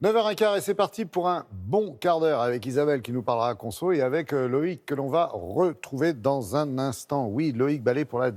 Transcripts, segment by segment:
9h15 et c'est parti pour un bon quart d'heure avec Isabelle qui nous parlera conso et avec Loïc que l'on va retrouver dans un instant. Oui, Loïc Ballet pour la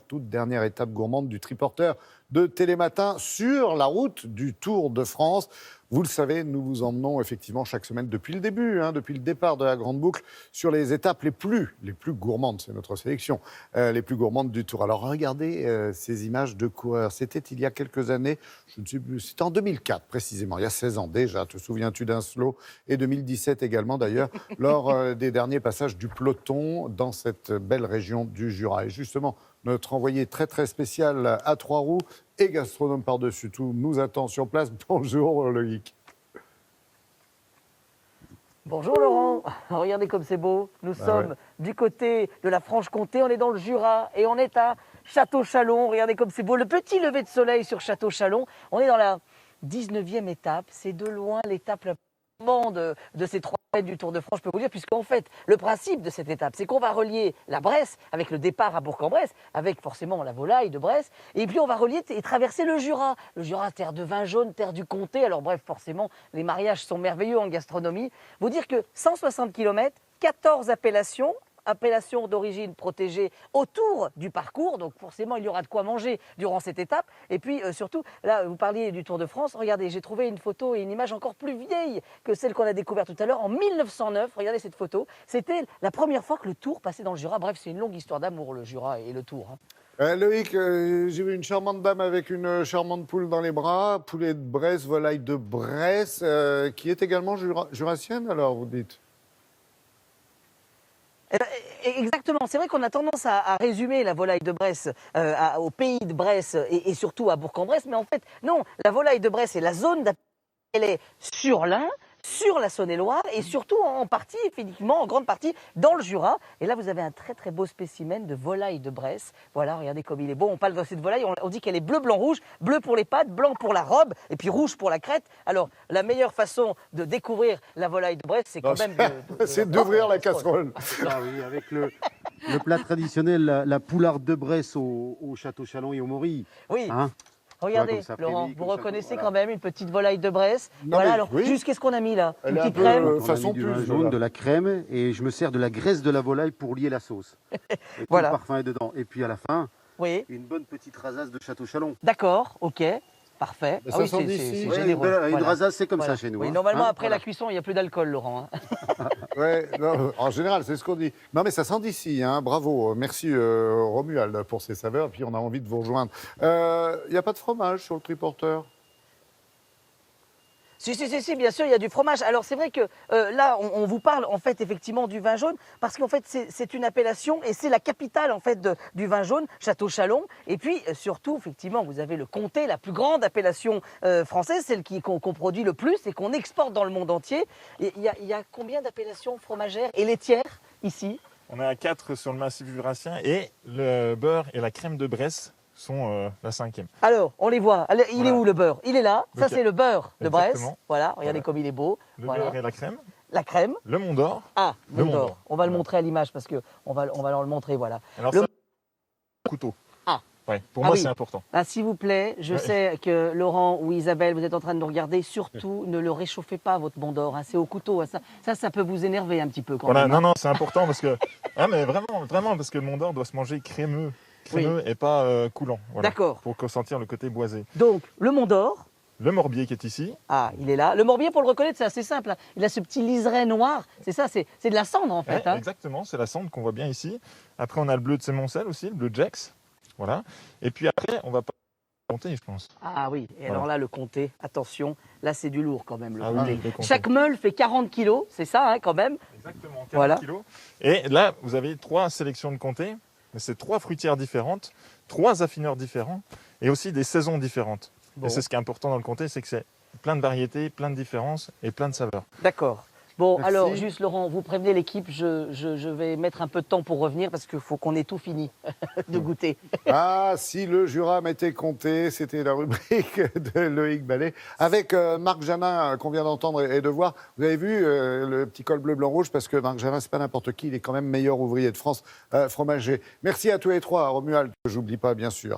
toute dernière étape gourmande du triporteur de Télématin sur la route du Tour de France. Vous le savez, nous vous emmenons effectivement chaque semaine depuis le début, depuis le départ de la Grande Boucle, sur les étapes les plus gourmandes, c'est notre sélection, les plus gourmandes du Tour. Alors regardez ces images de coureurs. C'était il y a quelques années, je ne sais plus, c'était en 2004 précisément, il y a 16 ans déjà. Te souviens-tu d'un slow? Et 2017 également d'ailleurs, lors des derniers passages du peloton dans cette belle région du Jura. Et justement, notre envoyé très très spécial à Trois-Roues et gastronome par-dessus tout nous attend sur place. Bonjour Loïc. Bonjour Laurent, regardez comme c'est beau. Nous sommes du côté de la Franche-Comté, on est dans le Jura et on est à Château-Chalon. Regardez comme c'est beau, le petit lever de soleil sur Château-Chalon. On est dans la 19e étape, c'est de loin l'étape la plus grande de ces 3 mètres du Tour de France, je peux vous dire, puisqu'en fait, le principe de cette étape, c'est qu'on va relier la Bresse avec le départ à Bourg-en-Bresse, avec forcément la volaille de Bresse, et puis on va relier et traverser le Jura. Le Jura, terre de vin jaune, terre du comté, alors bref, forcément, les mariages sont merveilleux en gastronomie. Vous dire que 160 km, 14 appellations d'origine protégée autour du parcours, donc forcément il y aura de quoi manger durant cette étape. Et puis surtout, là vous parliez du Tour de France, regardez, j'ai trouvé une photo et une image encore plus vieille que celle qu'on a découverte tout à l'heure, en 1909, regardez cette photo, c'était la première fois que le Tour passait dans le Jura. Bref, c'est une longue histoire d'amour, le Jura et le Tour. Loïc, j'ai vu une charmante dame avec une charmante poule dans les bras, poulet de Bresse, volaille de Bresse, qui est également jurassienne alors vous dites? Exactement, c'est vrai qu'on a tendance à résumer la volaille de Bresse au pays de Bresse et surtout à Bourg-en-Bresse, mais en fait non, la volaille de Bresse est la zone elle est sur l'Ain, sur la Saône-et-Loire et surtout en partie, effectivement, en grande partie, dans le Jura. Et là, vous avez un très très beau spécimen de volaille de Bresse. Voilà, regardez comme il est beau. On parle de cette volaille, on dit qu'elle est bleu, blanc, rouge, bleu pour les pattes, blanc pour la robe et puis rouge pour la crête. Alors, la meilleure façon de découvrir la volaille de Bresse, c'est quand même c'est d'ouvrir la casserole. Ah oui, avec le plat traditionnel, la poularde de Bresse au Château-Chalon et au Maury. Oui. Hein. Regardez, ça, Laurent, prémis, vous ça, reconnaissez voilà. quand même une petite volaille de Bresse. Non, Voilà, mais alors oui. juste qu'est-ce qu'on a mis là? Elle Une est un petite peu, crème. On a façon mis du vin plus, jaune, voilà. de la crème, et je me sers de la graisse de la volaille pour lier la sauce. Et tout Voilà. le parfum est dedans. Et puis à la fin, Oui, une bonne petite rasasse de Château-Chalon. d'accord, ok, parfait. Mais ça sent d'ici. c'est Ouais, généreux. Une Voilà. rasasse, c'est comme Voilà. ça chez nous. Oui, hein. normalement, Hein, après voilà. la cuisson, il n'y a plus d'alcool, Laurent. Ouais, non, en général, c'est ce qu'on dit. Non, mais ça sent d'ici, bravo. Merci Romuald pour ces saveurs, puis on a envie de vous rejoindre. Il n'y a pas de fromage sur le triporteur? Si, bien sûr, il y a du fromage. Alors, c'est vrai que là, on vous parle, en fait, effectivement, du vin jaune, parce qu'en fait, c'est une appellation et c'est la capitale, en fait, du vin jaune, Château-Chalon. Et puis, surtout, effectivement, vous avez le comté, la plus grande appellation française, celle qu'on produit le plus et qu'on exporte dans le monde entier. Et il y a combien d'appellations fromagères et laitières ici? On a 4 sur le massif jurassien et le beurre et la crème de Bresse sont la 5e. Alors, on les voit. Il est Voilà. où le beurre? Il est là. Ça, Ok. c'est le beurre de Bresse. Exactement. Voilà, regardez Voilà. comme il est beau. Le Voilà. beurre et la crème, La crème. le Mont d'Or. Ah, Le Mont d'Or. Mont d'Or. On va le Voilà. montrer à l'image parce qu'on va leur le montrer, voilà. Alors Le- ça, couteau. Ah. Ouais, pour Ah moi, oui. c'est important. Ah, s'il vous plaît, je Ouais. sais que Laurent ou Isabelle, vous êtes en train de nous regarder. Surtout, ne le réchauffez pas, votre Mont d'Or. C'est au couteau. Ça peut vous énerver un petit peu quand Voilà, même. non, c'est important parce que. Ah, mais vraiment, parce que le Mont d'Or doit se manger crémeux et pas coulant. Voilà, D'accord. pour ressentir le côté boisé. Donc, le Mont d'Or. Le Morbier qui est ici. Ah, il est là. Le Morbier, pour le reconnaître, c'est assez simple. Hein. Il a ce petit liseré noir. C'est ça, c'est de la cendre en fait. Ouais, Hein. exactement, c'est la cendre qu'on voit bien ici. Après, on a le bleu de Semoncel aussi, le bleu de Gex. Voilà. Et puis après, on va pas compter, je pense. Ah oui, et Voilà. alors là, le comté, attention, là, c'est du lourd quand même. Le Ah comté. oui, le comté. Chaque meule fait 40 kilos, c'est ça hein, quand même. Exactement, 40 Voilà. kilos. Et là, vous avez 3 sélections de comté, mais c'est 3 fruitières différentes, 3 affineurs différents et aussi des saisons différentes. Bon. Et c'est ce qui est important dans le comté, c'est que c'est plein de variétés, plein de différences et plein de saveurs. D'accord. Bon, Merci. alors, juste Laurent, vous prévenez l'équipe, je vais mettre un peu de temps pour revenir parce qu'il faut qu'on ait tout fini de goûter. Ah, si le Jura m'était compté, c'était la rubrique de Loïc Ballet. Avec Marc Janin, qu'on vient d'entendre et de voir. Vous avez vu le petit col bleu, blanc, rouge, parce que Marc Janin, c'est pas n'importe qui, il est quand même meilleur ouvrier de France, fromager. Merci à tous les trois, Romuald, que j'oublie pas, bien sûr.